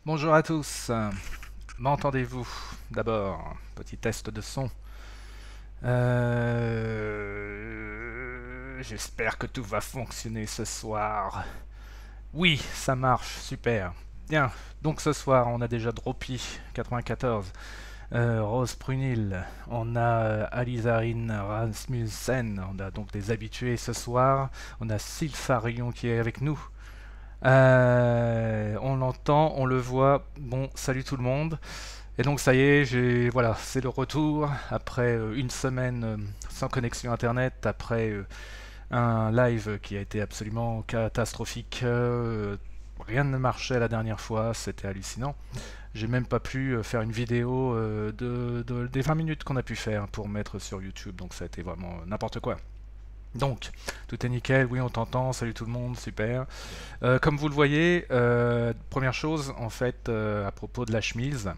Bonjour à tous, m'entendez-vous? D'abord, petit test de son. J'espère que tout va fonctionner ce soir. Oui, ça marche, super. Bien, donc ce soir on a déjà Droppy 94, Rose Prunil, on a Alizarine Rasmussen, on a donc des habitués ce soir, on a Sylpharion qui est avec nous. On l'entend, on le voit. Bon, salut tout le monde. Et donc ça y est, voilà, c'est le retour après une semaine sans connexion internet, après un live qui a été absolument catastrophique. Rien ne marchait la dernière fois, c'était hallucinant. J'ai même pas pu faire une vidéo des 20 minutes qu'on a pu faire pour mettre sur YouTube, donc ça a été vraiment n'importe quoi. Donc, tout est nickel, oui on t'entend, salut tout le monde, super. Comme vous le voyez, première chose en fait à propos de la chemise,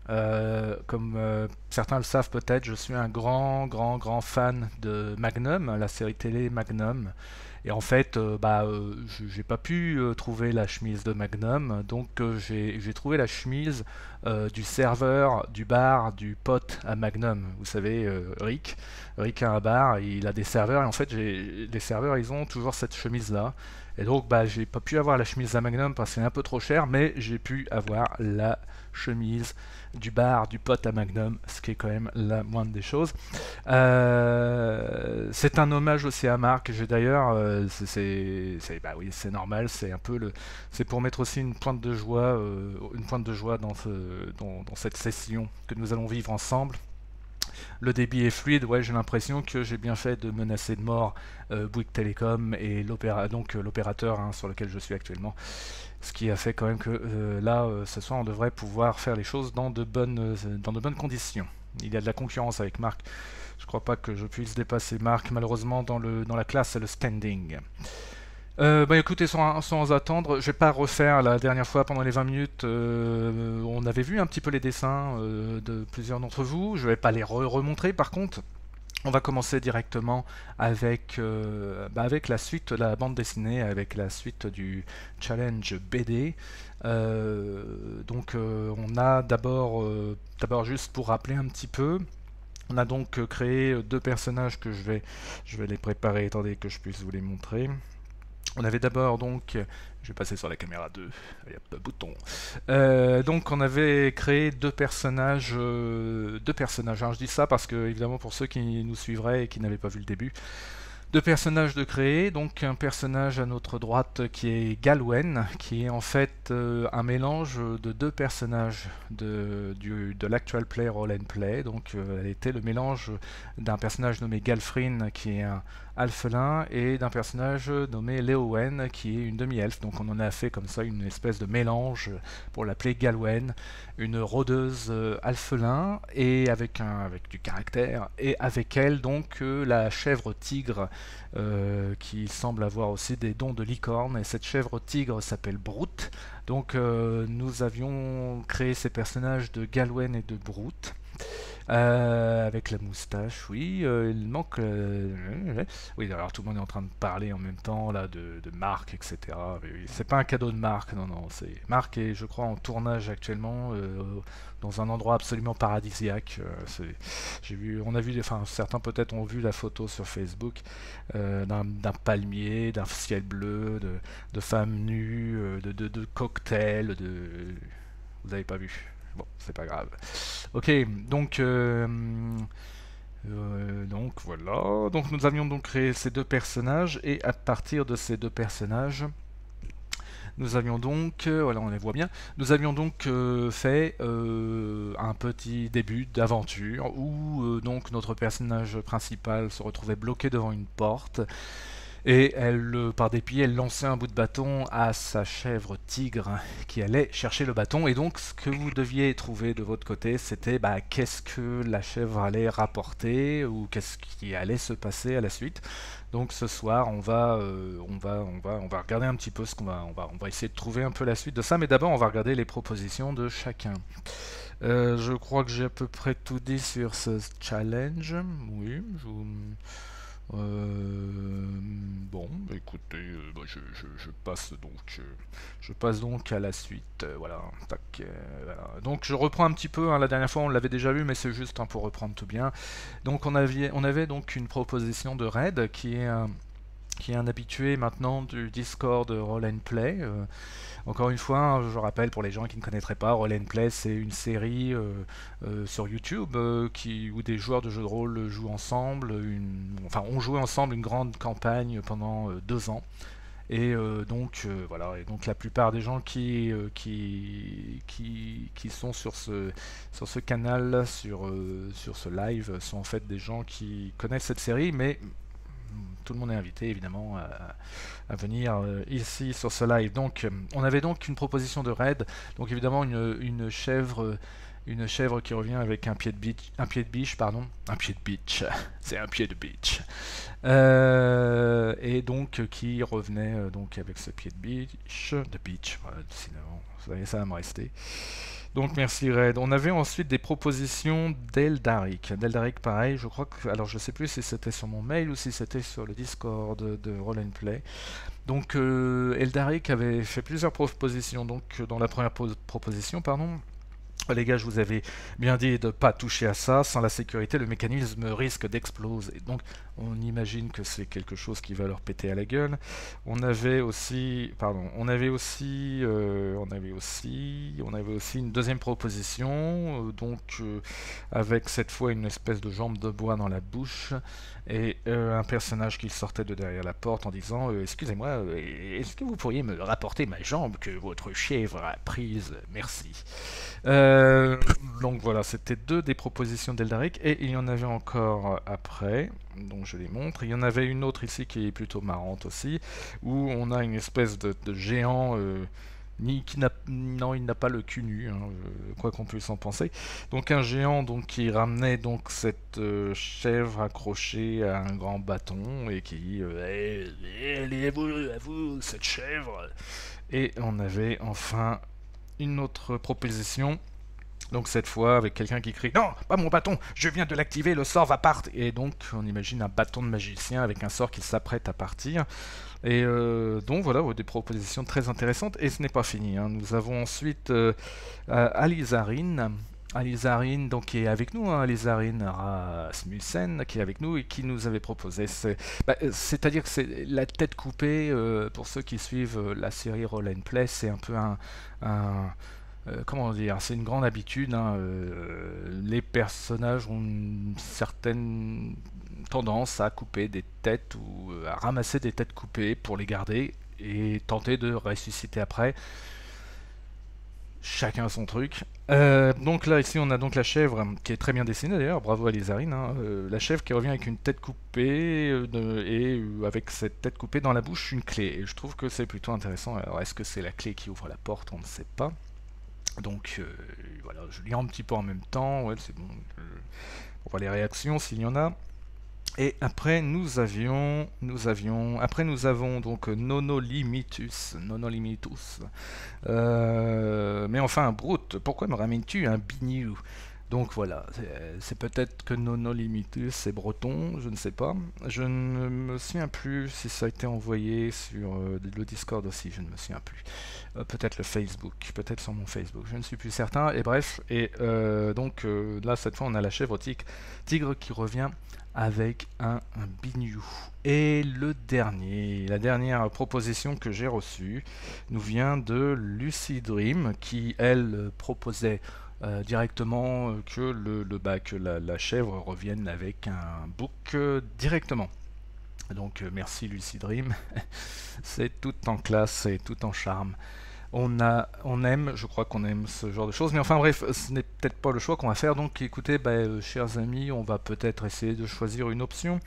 comme certains le savent peut-être, je suis un grand fan de Magnum, la série télé Magnum. Et en fait, j'ai pas pu trouver la chemise de Magnum, donc j'ai trouvé la chemise du serveur du bar du pote à Magnum. Vous savez, Rick. Rick a un bar, il a des serveurs, et en fait, les serveurs, ils ont toujours cette chemise-là. Et donc, j'ai pas pu avoir la chemise à Magnum parce que c'est un peu trop cher, mais j'ai pu avoir la chemise du bar du pote à Magnum, ce qui est quand même la moindre des choses. C'est un hommage aussi à Marc. J'ai d'ailleurs, bah oui, c'est normal. C'est pour mettre aussi une pointe de joie dans cette session que nous allons vivre ensemble. Le débit est fluide, ouais, j'ai l'impression que j'ai bien fait de menacer de mort Bouygues Telecom et l'opérateur sur lequel je suis actuellement. Ce qui a fait quand même que là, ce soir, on devrait pouvoir faire les choses dans de bonnes conditions. Il y a de la concurrence avec Marc. Je crois pas que je puisse dépasser Marc, malheureusement, dans la classe, c'est le standing. Écoutez, sans attendre, je vais pas refaire la dernière fois pendant les 20 minutes. On avait vu un petit peu les dessins de plusieurs d'entre vous. Je vais pas les remontrer par contre. On va commencer directement avec la suite de la bande dessinée, avec la suite du challenge BD. On a d'abord juste pour rappeler un petit peu. On a donc créé deux personnages que je vais les préparer, attendez que je puisse vous les montrer. On avait d'abord donc, je vais passer sur la caméra 2, il y a pas de bouton. Donc on avait créé deux personnages. Alors je dis ça parce que évidemment pour ceux qui nous suivraient et qui n'avaient pas vu le début, deux personnages de créer, donc un personnage à notre droite qui est Galwen, qui est en fait un mélange de deux personnages de l'actual play Roll and Play. Donc elle était le mélange d'un personnage nommé Galfrin qui est un alphelin et d'un personnage nommé Léowen qui est une demi-elfe. Donc on en a fait comme ça une espèce de mélange pour l'appeler Galwen, une rôdeuse alphelin et avec du caractère, et avec elle donc la chèvre tigre qui semble avoir aussi des dons de licorne, et cette chèvre tigre s'appelle Brute. Donc nous avions créé ces personnages de Galwen et de Brute. Avec la moustache, oui, il manque. Oui, alors tout le monde est en train de parler en même temps là de Marc, etc. Mais oui, c'est pas un cadeau de Marc, non, non, c'est Marc est, je crois, en tournage actuellement dans un endroit absolument paradisiaque. On a vu, enfin, certains peut-être ont vu la photo sur Facebook d'un palmier, d'un ciel bleu, de femmes nues, de cocktails, vous avez pas vu. Bon, c'est pas grave. Ok, donc voilà. Donc nous avions donc créé ces deux personnages, et à partir de ces deux personnages, nous avions donc, voilà, on les voit bien, nous avions donc fait un petit début d'aventure où donc notre personnage principal se retrouvait bloqué devant une porte. Et elle, par dépit, elle lançait un bout de bâton à sa chèvre tigre qui allait chercher le bâton. Et donc, ce que vous deviez trouver de votre côté, c'était qu'est-ce que la chèvre allait rapporter ou qu'est-ce qui allait se passer à la suite. Donc, ce soir, on va regarder un petit peu on va essayer de trouver un peu la suite de ça. Mais d'abord, on va regarder les propositions de chacun. Je crois que j'ai à peu près tout dit sur ce challenge. Oui, Bon, écoutez, bah, je passe donc à la suite. Voilà, tac, voilà. Donc je reprends un petit peu, hein, la dernière fois on l'avait déjà vu, mais c'est juste, hein, pour reprendre tout bien. Donc on avait donc une proposition de Red qui est un habitué maintenant du Discord Roll and Play. Encore une fois, hein, je rappelle pour les gens qui ne connaîtraient pas, Roll and Play, c'est une série sur YouTube où des joueurs de jeux de rôle jouent ensemble, enfin ont joué ensemble une grande campagne pendant 2 ans. Et voilà, et donc la plupart des gens qui sont sur ce canal, sur ce live, sont en fait des gens qui connaissent cette série, mais tout le monde est invité évidemment à venir ici sur ce live. Donc on avait donc une proposition de raid, donc évidemment une chèvre qui revient avec un pied de biche, pardon, un pied de bitch, c'est un pied de bitch, et donc qui revenait donc avec ce pied de bitch, voilà, sinon ça va me rester. Donc merci Red. On avait ensuite des propositions d'Eldaric. D'Eldaric pareil, je crois que... Alors je sais plus si c'était sur mon mail ou si c'était sur le Discord de Roll and Play. Donc Eldaric avait fait plusieurs propositions. Donc dans la première proposition, pardon, les gars, je vous avais bien dit de ne pas toucher à ça. Sans la sécurité, le mécanisme risque d'exploser. Donc, on imagine que c'est quelque chose qui va leur péter à la gueule. On avait aussi une deuxième proposition, avec cette fois une espèce de jambe de bois dans la bouche et un personnage qui sortait de derrière la porte en disant excusez-moi, est-ce que vous pourriez me rapporter ma jambe que votre chèvre a prise? Merci. Donc voilà, c'était deux des propositions d'Eldaric, et il y en avait encore après, donc je les montre. Il y en avait une autre ici qui est plutôt marrante aussi, où on a une espèce de géant, non, il n'a pas le cul nu, hein, quoi qu'on puisse en penser. Donc un géant donc, qui ramenait donc cette chèvre accrochée à un grand bâton, et qui allez à vous, cette chèvre. Et on avait enfin une autre proposition, donc cette fois avec quelqu'un qui crie « Non, pas mon bâton, je viens de l'activer, le sort va partir !» Et donc on imagine un bâton de magicien avec un sort qui s'apprête à partir. Et donc voilà, des propositions très intéressantes, et ce n'est pas fini, hein. Nous avons ensuite Alizarine, donc qui est avec nous, hein, Alizarine Rasmussen, qui est avec nous et qui nous avait proposé. C'est-à-dire que c'est la tête coupée, pour ceux qui suivent la série Roll and Play, c'est un peu comment dire, c'est une grande habitude, hein, les personnages ont une certaine tendance à couper des têtes ou à ramasser des têtes coupées pour les garder et tenter de ressusciter après. Chacun son truc. Donc là, ici, on a donc la chèvre qui est très bien dessinée d'ailleurs, bravo à Lizarine, hein, la chèvre qui revient avec une tête coupée et avec cette tête coupée dans la bouche, une clé. Et je trouve que c'est plutôt intéressant. Alors, est-ce que c'est la clé qui ouvre la porte? On ne sait pas. Donc voilà, je lis un petit peu en même temps, ouais, c'est bon, on voit les réactions s'il y en a. Et après nous avons donc Nonolimitus, mais enfin brute, pourquoi me ramènes-tu un bignou? Donc voilà, c'est peut-être que Nonolimitus c'est breton, je ne sais pas. Je ne me souviens plus si ça a été envoyé sur le Discord aussi, je ne me souviens plus. Peut-être le Facebook, peut-être sur mon Facebook, je ne suis plus certain. Et bref, donc là cette fois on a la chèvre tigre qui revient avec un bignou. Et la dernière proposition que j'ai reçue nous vient de Lucy Dream qui elle proposait directement que la chèvre revienne avec un book directement. Donc merci Lucy Dream, c'est tout en classe et tout en charme. Je crois qu'on aime ce genre de choses, mais enfin bref, ce n'est peut-être pas le choix qu'on va faire, donc écoutez, chers amis, on va peut-être essayer de choisir une option.